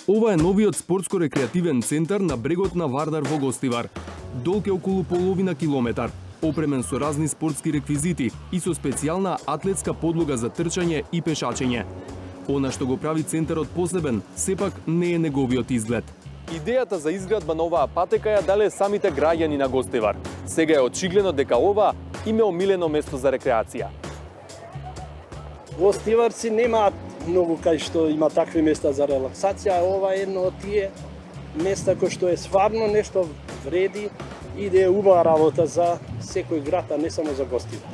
Ова е новиот спортско-рекреативен центар на брегот на Вардар во Гостивар. Долг е околу половина километар, опремен со разни спортски реквизити и со специјална атлетска подлога за трчање и пешачење. Она што го прави центарот посебен, сепак не е неговиот изглед. Идејата за изградба на оваа патека ја дале самите граѓани на Гостивар. Сега е очигледно дека ова им е омилено место за рекреација. Гостиварци немаат многу кај што има такви места за релаксација, ова е едно од тие места кој што е стварно нешто вреди и да е убава работа за секој град, а не само за Гостивар.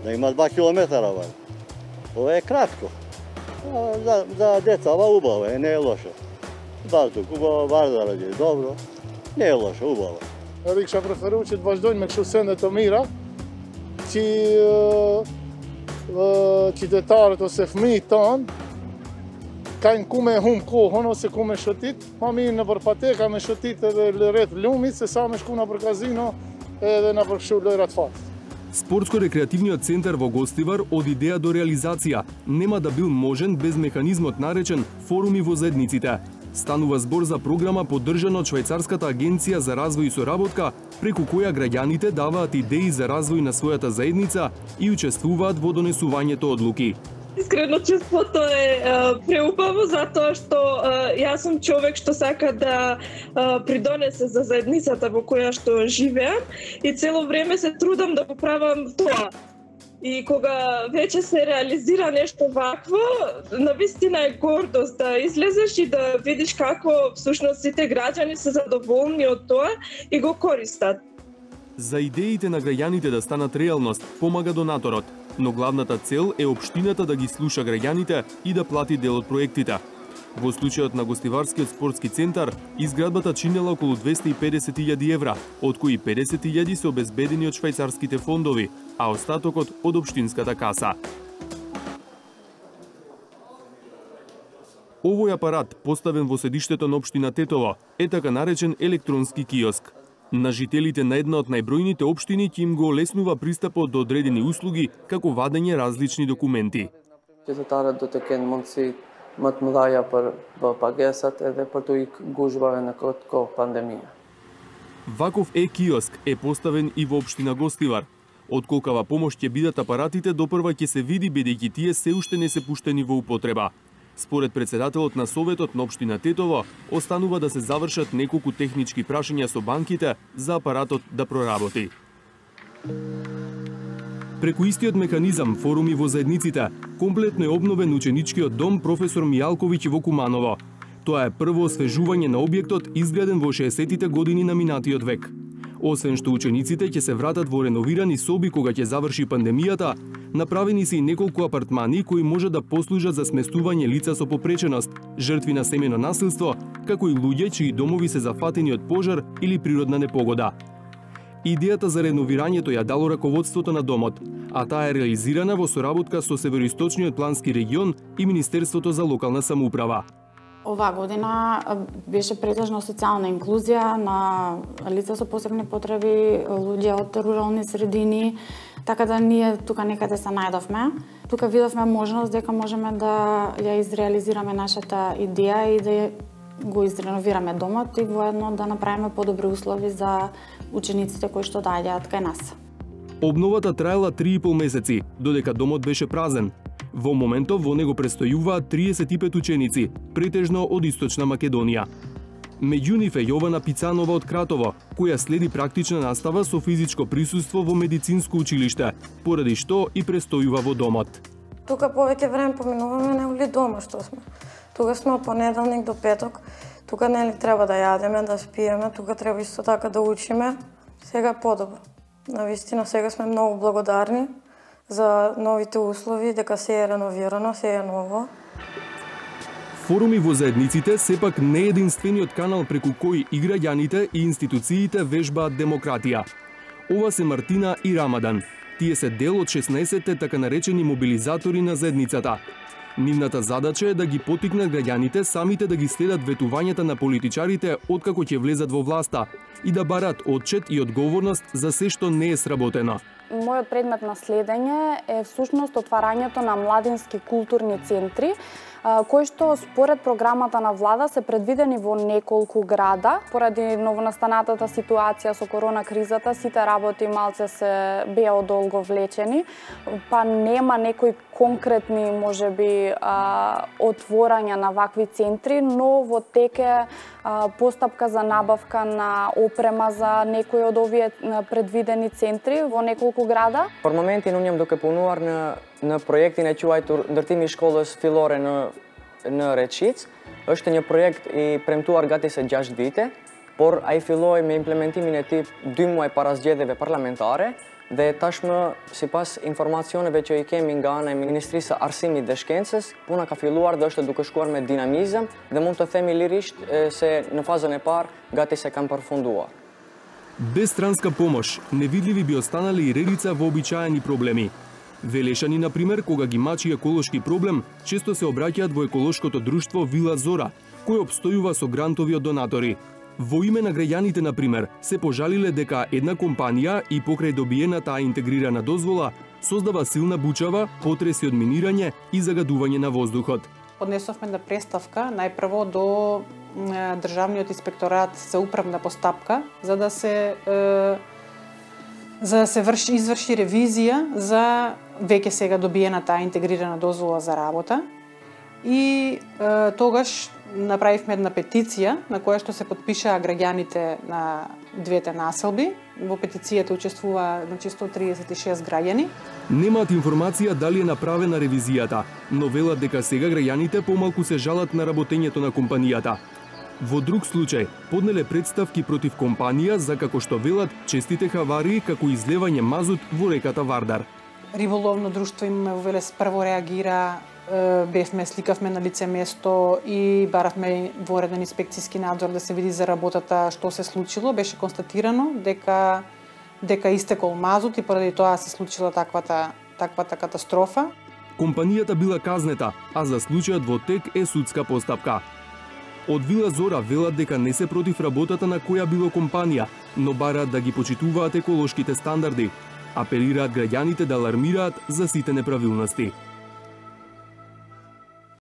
Да има 2 километара, ова е кратко. За деца ова убаво е, не е лошо. Воздух убаво, Вардар е добро, не е лошо, убаво. Рикша преферирам që të vazhdojnë me kështu sende të mira, që qytetarët ose fëmijët tonë kanë ku me humb kohën ose ku me shëtit, ma mirë nëpër pateka me shëtit edhe rreth lumit, se sa me shku nëpër kazino edhe nëpër kështu lojra të fat. Спортско-рекреативниот центар во Гостивар од идеја до реализација нема да бил можен без механизмот наречен форуми во заедниците. Станува збор за програма поддржана од Швајцарската агенција за развој и соработка, преку која граѓаните даваат идеи за развој на својата заедница и учествуваат во донесувањето одлуки. Искрено чувството е преубаво затоа што јас сум човек што сака да придонесе за заедницата во која што живеам и цело време се трудам да го правам тоа. И кога веќе се реализира нешто вакво, навистина е гордост да излезеш и да видиш како всушност сите граѓани се задоволни од тоа и го користат. За идеите на граѓаните да станат реалност помага донаторот, но главната цел е општината да ги слуша граѓаните и да плати дел од проектите. Во случајот на Гостиварскиот спортски центар, изградбата чинела околу 250.000 евра, од кои 50.000 се обезбедени од швајцарските фондови, а остатокот од општинската каса. Овој апарат, поставен во седиштето на општина Тетово, е така наречен електронски киоск. На жителите на една од најбројните општини ќе им го олеснува пристапот до одредени услуги, како вадење различни документи. Qytetarët do të kenë mundësi më të mëdha për pagesat edhe për të ikë gushbave në këtë kohë pandemie. Ваков киоск е поставен и во општина Гостивар. Од колкава помош ќе бидат апаратите, допрва ќе се види бидејќи тие се уште не се пуштени во употреба. Според председателот на Советот на општина Тетово, останува да се завршат неколку технички прашања со банките за апаратот да проработи. Преку истиот механизам форуми во заедниците, комплетно е обновен ученичкиот дом професор Мијалковиќ во Куманово. Тоа е прво освежување на објектот изграден во 60-тите години на минатиот век. Освен што учениците ќе се вратат во реновирани соби кога ќе заврши пандемијата, направени се и неколку апартмани кои може да послужат за сместување лица со попреченост, жртви на семејно насилство, како и луѓе чии домови се зафатени од пожар или природна непогода. Идејата за реновирањето ја дало раководството на домот, а таа е реализирана во соработка со Североисточниот плански регион и Министерството за локална самоуправа. Оваа година беше претежно социјална инклузија на лица со посебни потреби, луѓе од рурални средини, така да ние тука некаде се најдовме. Тука видовме можност дека можеме да ја изреализираме нашата идеја и да го изреновираме домот и воедно да направиме подобри услови за учениците кои што доаѓаат кај нас. Обновата траела 3,5 месеци, додека домот беше празен. Во моментов во него престојуваат 35 ученици, претежно од Источна Македонија. Меѓу нив е Јована Пицанова од Кратово, која следи практична настава со физичко присуство во медицинско училиште, поради што и престојува во домот. Тука повеќе време поминуваме неголи дома што сме. Тука сме од понеделник до петок. Тука нели треба да јадеме, да спиеме, тука треба исто така да учиме. Сега е подобро. Навистина сега сме многу благодарни за новите услови, дека се е реновирано, се е ново. Форуми во заедниците сепак не е единствениот канал преку кој и граѓаните и институциите вежбаат демократија. Ова се Мартина и Рамадан. Тие се дел од 16-те така наречени мобилизатори на заедницата. Нивната задача е да ги поттикнат граѓаните самите да ги следат ветувањата на политичарите откако ќе влезат во власта и да барат отчет и одговорност за се што не е сработено. Мојот предмет на следење е всушност отварањето на младински културни центри кои што според програмата на влада се предвидени во неколку града. Поради новонастанатата ситуација со корона кризата, сите работи малце се беа одолго влечени, па нема некои конкретни, можеби, отворања на вакви центри, но во теке постапка за набавка на опрема за некои од овие предвидени центри во неколку града. Por momenti non jam duke punuar në projektin e quajtur Ndërtimi i shkollës fillore në Reçic. Është një projekt i premtuar gati se 6 vite, por ai filloi me implementimin e tij 2 muaj para zgjedhjeve parlamentare dhe tashmë, sipas informacioneve që i kemi nga ana e Ministrisë së Arsimit dhe Shkencës, puna ka filluar dhe është duke shkuar me dinamizëm dhe mund të themi lirisht se në fazën e parë gati se kanë përfunduar. Без странска помош, невидливи би останале и редица вообичаени проблеми. Велешани, например, кога ги мачи еколошки проблем, често се обраќаат во еколошкото друштво Вила Зора, кој обстојува со грантови од донатори. Во име на граѓаните, например, се пожалиле дека една компанија и покрај добиената интегрирана дозвола создава силна бучава, потреси од минирање и загадување на воздухот. Поднесовме на преставка најпрво до Државниот инспекторат за управна постапка, за да се изврши ревизија за веќе сега добиената интегрирана дозвола за работа. И тогаш направивме една петиција на која што се потпишаа граѓаните на двете населби. Во петицијата учествува 136 граѓани. Немаат информација дали е направена ревизијата, но велат дека сега граѓаните помалку се жалат на работењето на компанијата. Во друг случај, поднеле представки против компанија за, како што велат, честите хаварии како излевање мазут во реката Вардар. Риболовно друштво имаме во Велес прво реагира, бевме, сликавме на лице место и баравме вореден инспекцијски надзор да се види за работата што се случило. Беше констатирано дека истекол мазут и поради тоа се случила таквата катастрофа. Компанијата била казнета, а за случајот во тек е судска постапка. Од Вила Зора велат дека не се против работата на која било компанија, но бараат да ги почитуваат еколошките стандарди. Апелираат граѓаните да алармираат за сите неправилности.